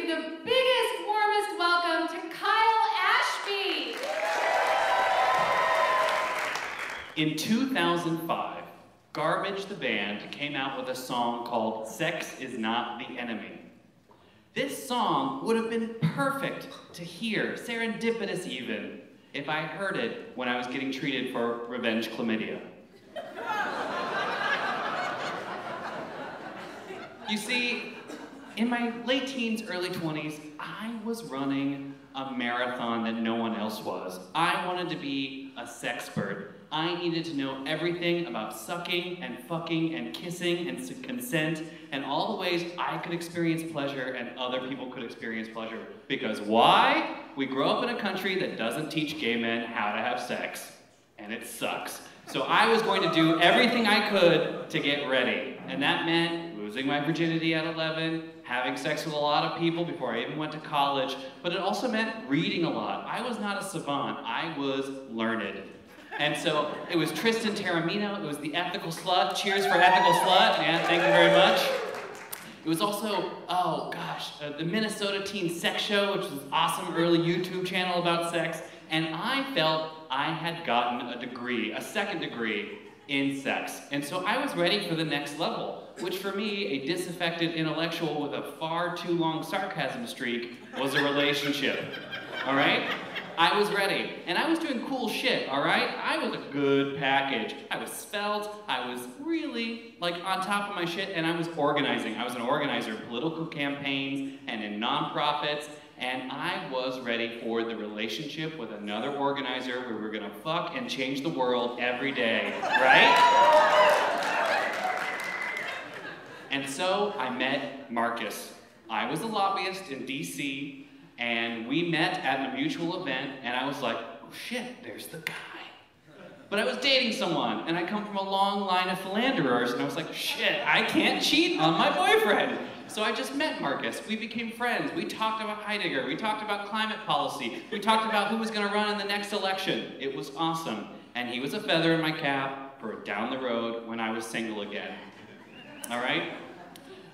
the biggest, warmest welcome to Kyle Ashby. In 2005, Garbage the band came out with a song called Sex Is Not the Enemy. This song would have been perfect to hear, serendipitous even, if I heard it when I was getting treated for revenge chlamydia. You see, in my late teens, early 20s, I was running a marathon that no one else was. I wanted to be a sexpert. I needed to know everything about sucking and fucking and kissing and consent and all the ways I could experience pleasure and other people could experience pleasure. Because why? We grow up in a country that doesn't teach gay men how to have sex, and it sucks. So I was going to do everything I could to get ready, and that meant losing my virginity at 11, having sex with a lot of people before I even went to college, but it also meant reading a lot. I was not a savant, I was learned. And so it was Tristan Taormino, it was The Ethical Slut. Cheers for Ethical Slut, yeah, thank you very much. It was also, the Minnesota Teen Sex Show, which was an awesome early YouTube channel about sex. And I felt I had gotten a degree, a second degree in sex. And so I was ready for the next level, which for me, a disaffected intellectual with a far too long sarcasm streak, was a relationship, all right? I was ready, and I was doing cool shit, all right? I was a good package. I was svelte, I was really, like, on top of my shit, and I was organizing. I was an organizer in political campaigns and in nonprofits, and I was ready for the relationship with another organizer where we were gonna fuck and change the world every day, right? And so I met Marcus. I was a lobbyist in DC, and we met at a mutual event, and I was like, oh shit, there's the guy. But I was dating someone, and I come from a long line of philanderers, and I was like, shit, I can't cheat on my boyfriend. So I just met Marcus. We became friends. We talked about Heidegger. We talked about climate policy. We talked about who was gonna run in the next election. It was awesome. And he was a feather in my cap for down the road when I was single again. All right?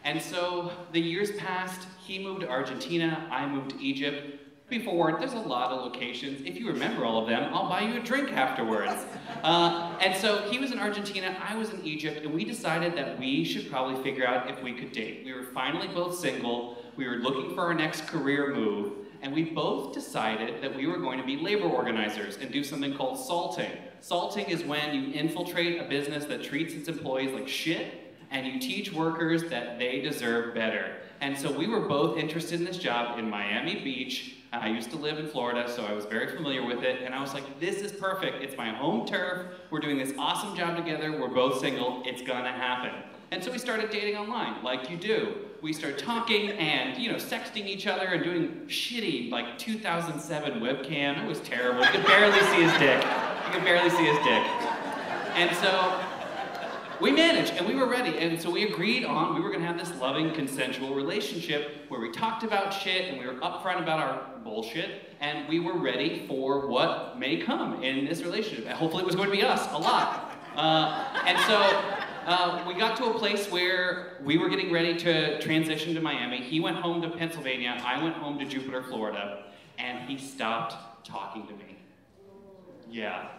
And so the years passed. He moved to Argentina, I moved to Egypt. Be forewarned, there's a lot of locations. If you remember all of them, I'll buy you a drink afterwards. And so he was in Argentina, I was in Egypt, and we decided that we should probably figure out if we could date. We were finally both single, we were looking for our next career move, and we both decided that we were going to be labor organizers and do something called salting. Salting is when you infiltrate a business that treats its employees like shit, and you teach workers that they deserve better. And so we were both interested in this job in Miami Beach. I used to live in Florida, so I was very familiar with it. And I was like, this is perfect. It's my home turf. We're doing this awesome job together. We're both single. It's gonna happen. And so we started dating online, like you do. We started talking and, sexting each other and doing shitty, like 2007 webcam. It was terrible. You could barely see his dick. You could barely see his dick. And so we managed, and we were ready, and so we agreed on we were gonna have this loving, consensual relationship where we talked about shit, and we were upfront about our bullshit, and we were ready for what may come in this relationship. And hopefully it was going to be us, a lot. And so we got to a place where we were getting ready to transition to Miami. He went home to Pennsylvania, I went home to Jupiter, Florida, and he stopped talking to me. Yeah.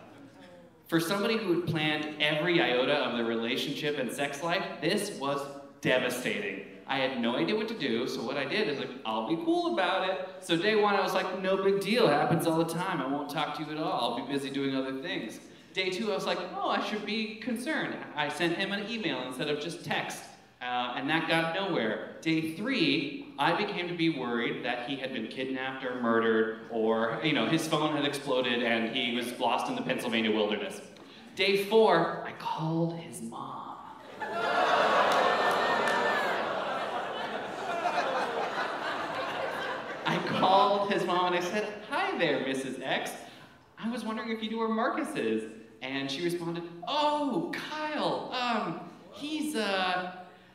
For somebody who had planned every iota of the relationship and sex life, this was devastating. I had no idea what to do, so what I did is I'll be cool about it. So day one, I was like, no big deal, it happens all the time. I won't talk to you at all, I'll be busy doing other things. Day two, I was like, oh, I should be concerned. I sent him an email instead of just text, and that got nowhere. Day three, I became to be worried that he had been kidnapped or murdered, or his phone had exploded and he was lost in the Pennsylvania wilderness. Day four, I called his mom. I called his mom and I said, hi there, Mrs. X. I was wondering if you knew where Marcus is. And she responded, oh, Kyle, he's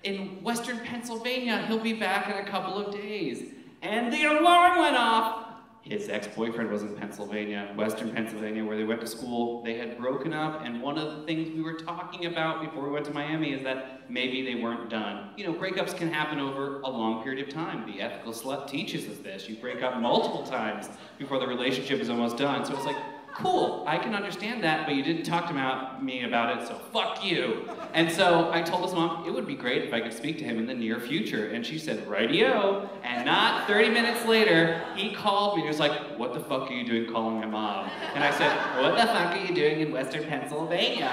in Western Pennsylvania. He'll be back in a couple of days. And the alarm went off. His ex-boyfriend was in Pennsylvania, Western Pennsylvania, where they went to school. They had broken up, and one of the things we were talking about before we went to Miami is that maybe they weren't done. You know, breakups can happen over a long period of time. The Ethical Slut teaches us this. You break up multiple times before the relationship is almost done. So it's like, cool, I can understand that, but you didn't talk to me about it, so fuck you. And so I told his mom, it would be great if I could speak to him in the near future. And she said, rightio. And not 30 minutes later, he called me and he was like, what the fuck are you doing calling my mom? And I said, what the fuck are you doing in Western Pennsylvania?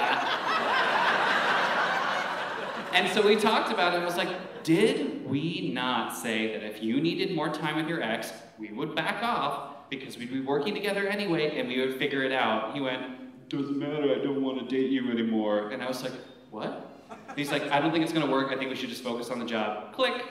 And so we talked about it and was like, did we not say that if you needed more time with your ex, we would back off because we'd be working together anyway and we would figure it out? He went, doesn't matter, I don't want to date you anymore. And I was like, what? And he's like, I don't think it's gonna work, I think we should just focus on the job. Click.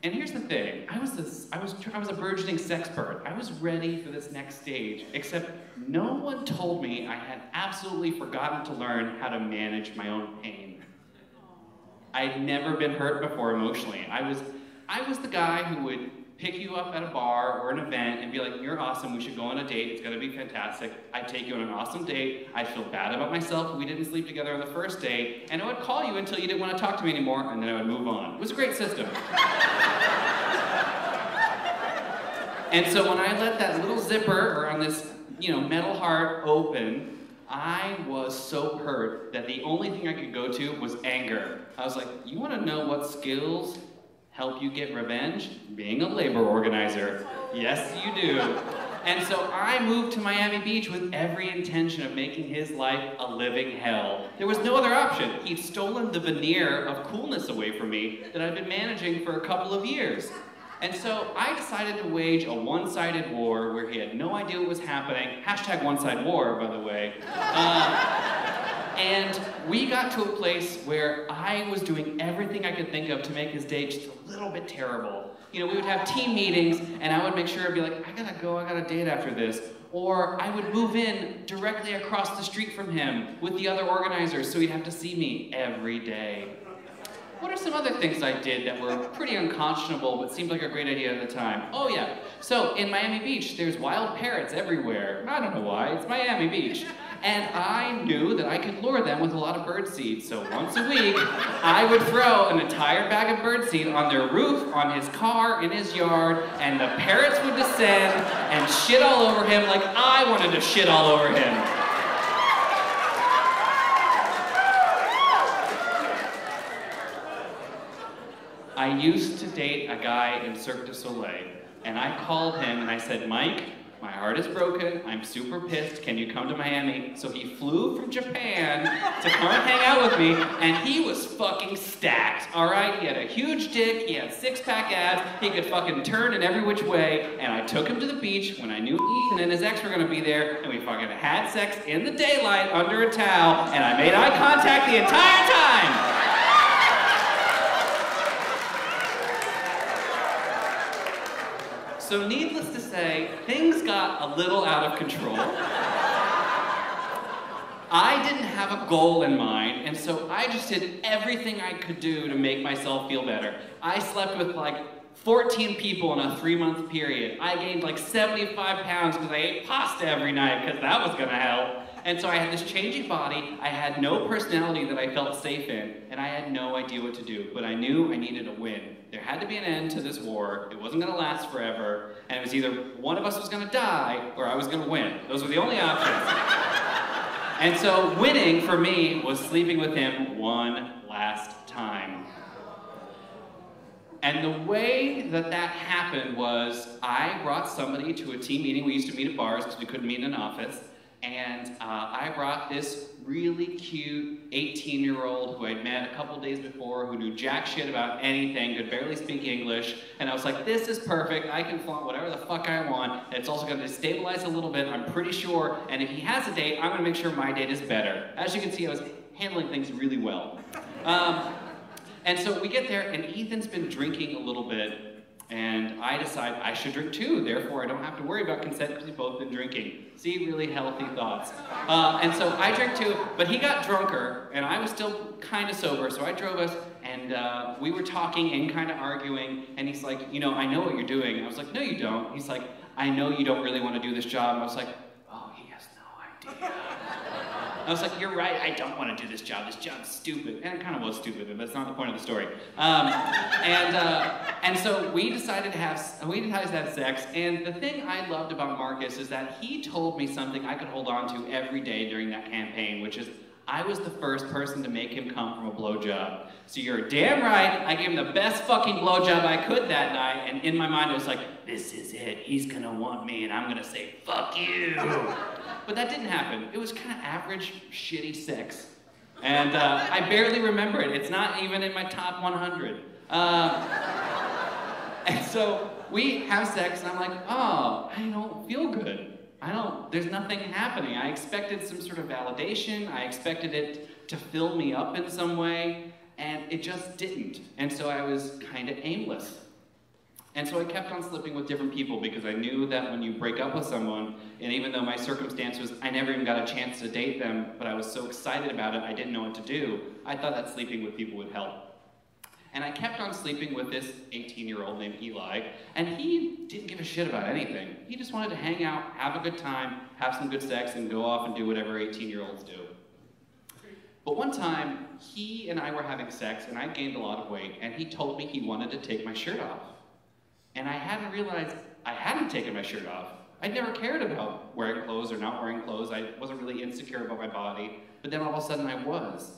And here's the thing, I was a burgeoning sexpert. I was ready for this next stage, except no one told me I had absolutely forgotten to learn how to manage my own pain. I'd never been hurt before emotionally. I was the guy who would pick you up at a bar or an event and be like, you're awesome, we should go on a date, it's gonna be fantastic. I'd take you on an awesome date, I'd feel bad about myself, we didn't sleep together on the first date, and I would call you until you didn't want to talk to me anymore, and then I would move on. It was a great system. And so when I let that little zipper around this, metal heart open, I was so hurt that the only thing I could go to was anger. I was like, you wanna know what skills help you get revenge? Being a labor organizer. Yes, you do. And so I moved to Miami Beach with every intention of making his life a living hell. There was no other option. He'd stolen the veneer of coolness away from me that I'd been managing for a couple of years. And so I decided to wage a one-sided war where he had no idea what was happening. Hashtag one-side war, by the way. And we got to a place where I was doing everything I could think of to make his day just a little bit terrible. We would have team meetings, and I would make sure I'd be like, I gotta go, I got a date after this. Or I would move in directly across the street from him with the other organizers, so he'd have to see me every day. What are some other things I did that were pretty unconscionable but seemed like a great idea at the time? Oh yeah, so in Miami Beach, there's wild parrots everywhere. I don't know why, it's Miami Beach. And I knew that I could lure them with a lot of birdseed. So once a week, I would throw an entire bag of birdseed on their roof, on his car, in his yard, and the parrots would descend and shit all over him like I wanted to shit all over him. I used to date a guy in Cirque du Soleil, and I called him and I said, Mike, my heart is broken, I'm super pissed, can you come to Miami? So he flew from Japan to come and hang out with me, and he was fucking stacked, all right? He had a huge dick, he had six-pack abs, he could fucking turn in every which way, and I took him to the beach when I knew Ethan and his ex were gonna be there, and we fucking had sex in the daylight under a towel, and I made eye contact the entire time! So needless to say, things got a little out of control. I didn't have a goal in mind, and so I just did everything I could do to make myself feel better. I slept with like 14 people in a 3-month period. I gained like 75 pounds because I ate pasta every night because that was gonna help. And so I had this changing body, I had no personality that I felt safe in, and I had no idea what to do, but I knew I needed a win. There had to be an end to this war, it wasn't gonna last forever, and it was either one of us was gonna die or I was gonna win. Those were the only options. And so winning for me was sleeping with him one last time. And the way that that happened was I brought somebody to a team meeting. We used to meet at bars because we couldn't meet in an office. And I brought this really cute 18-year-old who I'd met a couple days before, who knew jack shit about anything, could barely speak English, and I was like, this is perfect, I can flaunt whatever the fuck I want, and it's also gonna destabilize a little bit, I'm pretty sure, and if he has a date, I'm gonna make sure my date is better. As you can see, I was handling things really well. And so we get there, and Ethan's been drinking a little bit, and I decide I should drink too, therefore I don't have to worry about consent because we've both been drinking. See, really healthy thoughts. And so I drank too, but he got drunker, and I was still kind of sober, so I drove us, And we were talking and kind of arguing, and he's like, you know, I know what you're doing. And I was like, no, you don't. He's like, I know you don't really want to do this job. And I was like, oh, he has no idea. I was like, you're right, I don't want to do this job. This job's stupid. And it kind of was stupid, but that's not the point of the story. And so we decided to have sex. And the thing I loved about Marcus is that he told me something I could hold on to every day during that campaign, which is I was the first person to make him come from a blowjob. So you're damn right, I gave him the best fucking blowjob I could that night, and in my mind it was like, this is it, he's gonna want me, and I'm gonna say, fuck you. But that didn't happen. It was kind of average, shitty sex. And I barely remember it. It's not even in my top 100. And so we have sex, and I'm like, oh, I don't feel good. There's nothing happening. I expected some sort of validation. I expected it to fill me up in some way, and it just didn't. And so I was kind of aimless. And so I kept on slipping with different people because I knew that when you break up with someone, and even though my circumstance was I never even got a chance to date them, but I was so excited about it, I didn't know what to do, I thought that sleeping with people would help. And I kept on sleeping with this 18-year-old named Eli, and he didn't give a shit about anything. He just wanted to hang out, have a good time, have some good sex, and go off and do whatever 18-year-olds do. But one time, he and I were having sex, and I gained a lot of weight, and he told me he wanted to take my shirt off. And I hadn't realized I hadn't taken my shirt off. I'd never cared about wearing clothes or not wearing clothes. I wasn't really insecure about my body, but then all of a sudden I was.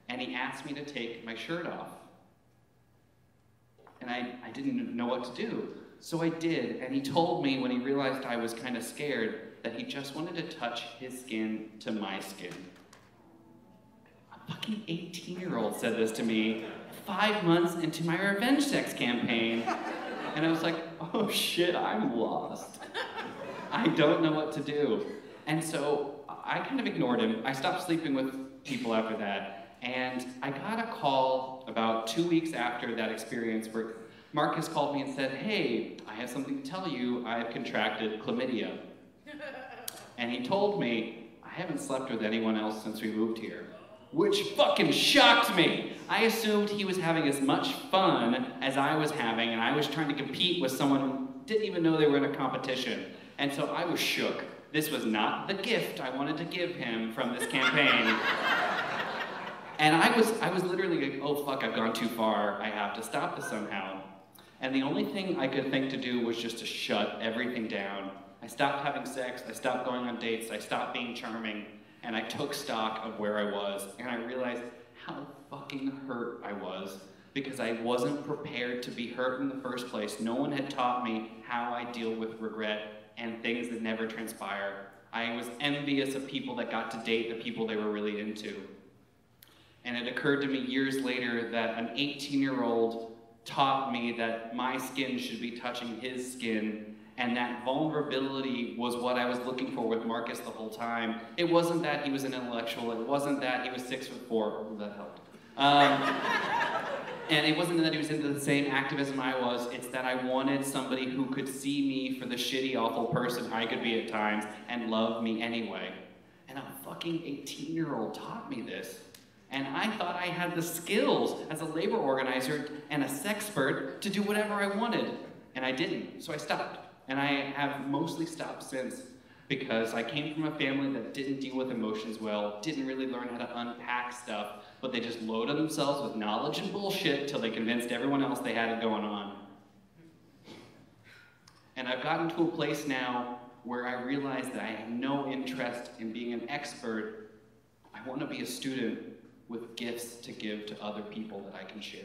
And he asked me to take my shirt off. And I didn't know what to do. So I did, and he told me when he realized I was kind of scared that he just wanted to touch his skin to my skin. A fucking 18-year-old said this to me 5 months into my revenge sex campaign. And I was like, oh shit, I'm lost. I don't know what to do. And so I kind of ignored him. I stopped sleeping with people after that. And I got a call about 2 weeks after that experience where Marcus called me and said, hey, I have something to tell you. I've contracted chlamydia. And he told me, I haven't slept with anyone else since we moved here. Which fucking shocked me. I assumed he was having as much fun as I was having, and I was trying to compete with someone who didn't even know they were in a competition. And so I was shook. This was not the gift I wanted to give him from this campaign. And I was literally like, oh fuck, I've gone too far. I have to stop this somehow. And the only thing I could think to do was just to shut everything down. I stopped having sex, I stopped going on dates, I stopped being charming, and I took stock of where I was, and I realized how fucking hurt I was because I wasn't prepared to be hurt in the first place. No one had taught me how I deal with regret and things that never transpire. I was envious of people that got to date the people they were really into. And it occurred to me years later that an 18-year-old taught me that my skin should be touching his skin, and that vulnerability was what I was looking for with Marcus the whole time. It wasn't that he was an intellectual, it wasn't that he was 6'4", oh, that helped. And it wasn't that he was into the same activism I was, it's that I wanted somebody who could see me for the shitty, awful person I could be at times and love me anyway. And a fucking 18-year-old taught me this. And I thought I had the skills as a labor organizer and a sexpert to do whatever I wanted. And I didn't, so I stopped. And I have mostly stopped since because I came from a family that didn't deal with emotions well, didn't really learn how to unpack stuff, but they just loaded themselves with knowledge and bullshit till they convinced everyone else they had it going on. And I've gotten to a place now where I realize that I have no interest in being an expert. I want to be a student with gifts to give to other people that I can share.